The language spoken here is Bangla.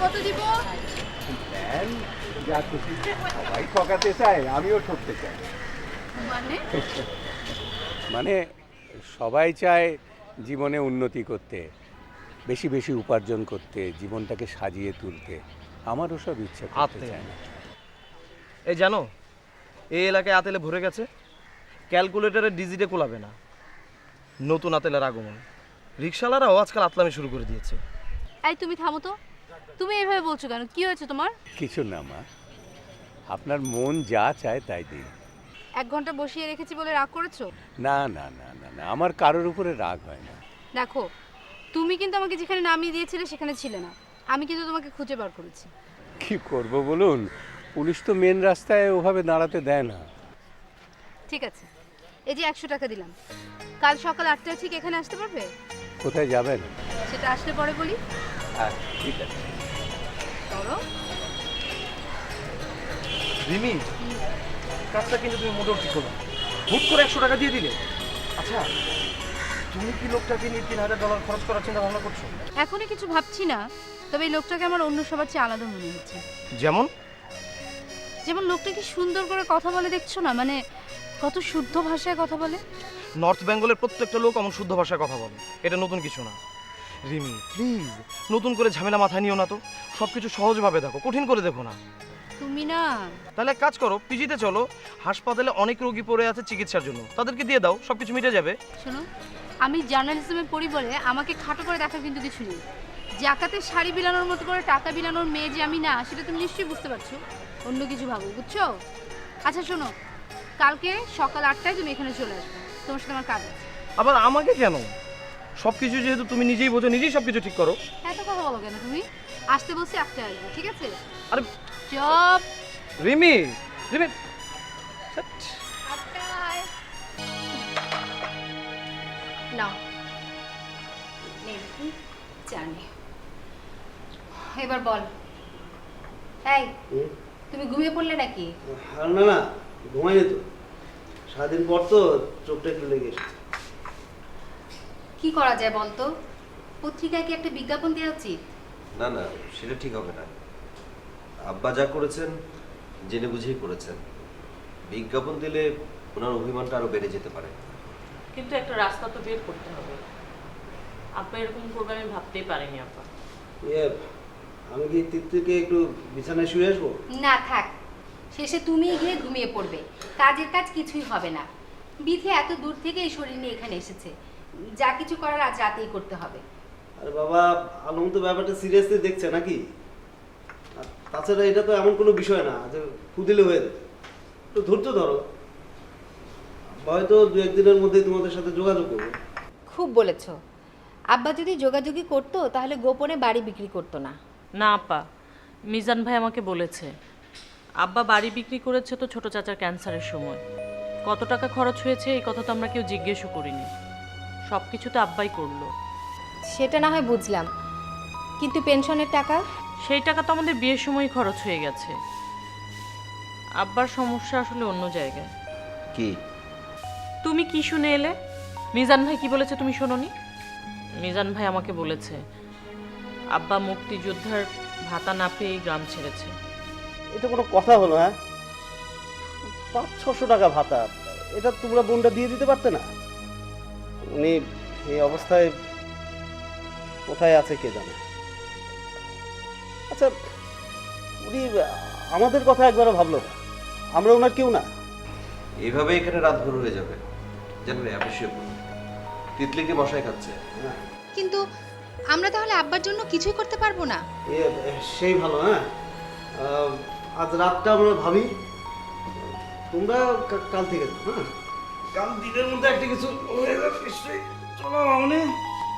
কত দিব? দেন যা খুশি। সবাই ঠকাতে চায়, আমিও ঠকতে চাই। মানে মানে সবাই চায় জীবনে উন্নতি করতে, বেশি বেশি উপার্জন করতে, জীবনটাকে সাজিয়ে তুলতে। আমার ওসব ইচ্ছা করতে আতে। চায় না। এই জানো, এই এলাকায় আতেলে ভরে গেছে, ক্যালকুলেটরে ডিজিটে কোলাবে না। নতুন আতেলের আগমন, রিক্সাওয়ালারাও আজকাল আতলামি শুরু করে দিয়েছে। এই তুমি থামো তো। তুমি এইভাবে বলছো কেন? কি হয়েছে তোমার? কিছু না মা, আপনার মন যা চায় তাই দিন। 1 ঘন্টা বসিয়ে রেখেছি বলে রাগ করেছো? না না না না না, আমার কারোর উপরে রাগ হয় না। দেখো, তুমি কিন্তু আমাকে যেখানে নামিয়ে দিয়েছিলে সেখানে ছিলে না। আমি কিন্তু তোমাকে খুঁজে বার করেছি। কি করব বলুন, পুলিশ তো মেন রাস্তায় ওভাবে দাঁড়াতে দেয় না। ঠিক আছে, এই যে 100 টাকা দিলাম। কাল সকাল 8টায় ঠিক এখানে আসতে পারবে? কোথায় যাবেন? সেটা আসলে পরে বলি। আচ্ছা ঠিক আছে। ধরো। রিমি, কাজটা কিন্তু তুমি মোটেও ঠিক করো না। হুট করে 100 টাকা দিয়ে দিলে। আচ্ছা, তুমি কি লোকটাকে নিয়ে $3000 খরচ করার চিন্তা ভাবনা করছো? এখনই কিছু ভাবছি না, তবে এই লোকটাকে আমার অন্য সবার চেয়ে আলাদা মনে হচ্ছে। যেমন? যেমন লোকটা কি সুন্দর করে কথা বলে দেখছো না, মানে কত শুদ্ধ ভাষায় কথা বলে। নর্থ বেঙ্গলের প্রত্যেকটা লোক এমন শুদ্ধ ভাষায় কথা বলে, এটা নতুন কিছু না। রিমি প্লিজ, নতুন করে ঝামেলা মাথায় নিও না তো। সব কিছু সহজভাবে দেখো, কঠিন করে দেখো না। তুমি না, তাহলে এক কাজ করো, পিজিতে চলো। হাসপাতালে অনেক রোগী পড়ে আছে চিকিৎসার জন্য, তাদেরকে দিয়ে দাও, সব কিছু মিটে যাবে। শোনো, আমি জার্নালিজমে পড়ি বলে আমাকে খাটো করে দেখার কিন্তু কিছু নেই। জাকাতে শাড়ি বিলানোর মতো করে টাকা বিলানোর মেয়ে যে আমি না, সেটা তুমি নিশ্চয়ই বুঝতে পারছো। অন্য কিছু ভাবো, বুঝছো? আচ্ছা শোনো, কালকে সকাল 8টায় তুমি এখানে চলে আসবে। তোমার সাথে আমার কাজ আছে। আবার আমাকে কেন? সব কিছু যেহেতু তুমি নিজেই বোঝো, নিজেই সব কিছু ঠিক করো। এত কথা বলো কেন তুমি? আসতে বলছি 8টায় আসবে, ঠিক আছে? আরে চপ। রিমি, রিমি, 8টায় নাও। জানি এবার বল। এই, তুমি ঘুমিয়ে পড়লে নাকি? আর না না, ঘুমাইনি তো। সারাদিন পর তো চোখটা একটু লেগে এসেছে। কি করা যায় বলতো? পত্রিকায় কি একটা বিজ্ঞাপন দেওয়া উচিত? না না, সেটা ঠিক হবে না। আব্বা যা করেছেন জেনে বুঝেই করেছেন। বিজ্ঞাপন দিলে ওনার অভিমানটা আরো বেড়ে যেতে পারে। কিন্তু একটা রাস্তা তো বের করতে হবে। আপা এরকম করবে আমি ভাবতেই পারিনি আপা। ইয়ে, আমি কি তিতলিকে একটু বিছানায় শুয়ে আসবো? না থাক, শেষে তুমিই গিয়ে ঘুমিয়ে পড়বে। কাজের কাজ কিছুই হবে না। বিধি এত দূর থেকে এই শরীর নিয়ে এখানে এসেছে, যা কিছু করার আজ রাতেই করতে হবে। আরে বাবা, আলম তো ব্যাপারটা সিরিয়াসলি দেখছে নাকি? আর তাছাড়া এটা তো এমন কোনো বিষয় না যে ফুদিলে হয়ে যাবে। একটু ধৈর্য ধরো, হয়তো 2-1 দিনের মধ্যেই তোমাদের সাথে যোগাযোগ করবো। খুব বলেছ। আব্বা যদি যোগাযোগই করতো তাহলে গোপনে বাড়ি বিক্রি করতো না। না আপা, মিজান ভাই আমাকে বলেছে আব্বা বাড়ি বিক্রি করেছে তো ছোট চাচার ক্যান্সারের সময়। কত টাকা খরচ হয়েছে এই কথা তো আমরা কেউ জিজ্ঞেসও করিনি। সব কিছু তো আব্বাই করলো। সেটা না হয় বুঝলাম, কিন্তু পেনশনের টাকা? সেই টাকা তো আমাদের বিয়ের সময় খরচ হয়ে গেছে। আব্বার সমস্যা আসলে অন্য জায়গায়। কি? তুমি কি শুনে এলে? মিজান ভাই কি বলেছে তুমি শোনোনি? মিজান ভাই আমাকে বলেছে আব্বা মুক্তিযোদ্ধার ভাতা না পেয়ে গ্রাম ছেড়েছে। এটা কোনো কথা হলো? হ্যাঁ, 500-600 টাকা ভাতা, এটা তোমরা বোনটা দিয়ে দিতে পারতে না? উনি এই অবস্থায় কোথায় আছে কে জানে। আচ্ছা, উনি আমাদের কথা একবারও ভাবলো না? আমরা ওনার কেউ না? এইভাবে এখানে রাত ভোর হয়ে যাবে। জানেন আপনি শুয়ে পড়ুন। তিতলিকে মশাই খাচ্ছে। কিন্তু আমরা তাহলে আব্বার জন্য কিছুই করতে পারবো না? সেই ভালো। হ্যাঁ, আজ রাতটা আমরা ভাবি, তোমরা কাল থেকে যাও। হ্যাঁ, কাল দিনের মধ্যে একটা কিছু হয়ে যাবে নিশ্চয়ই। চলো মামনি।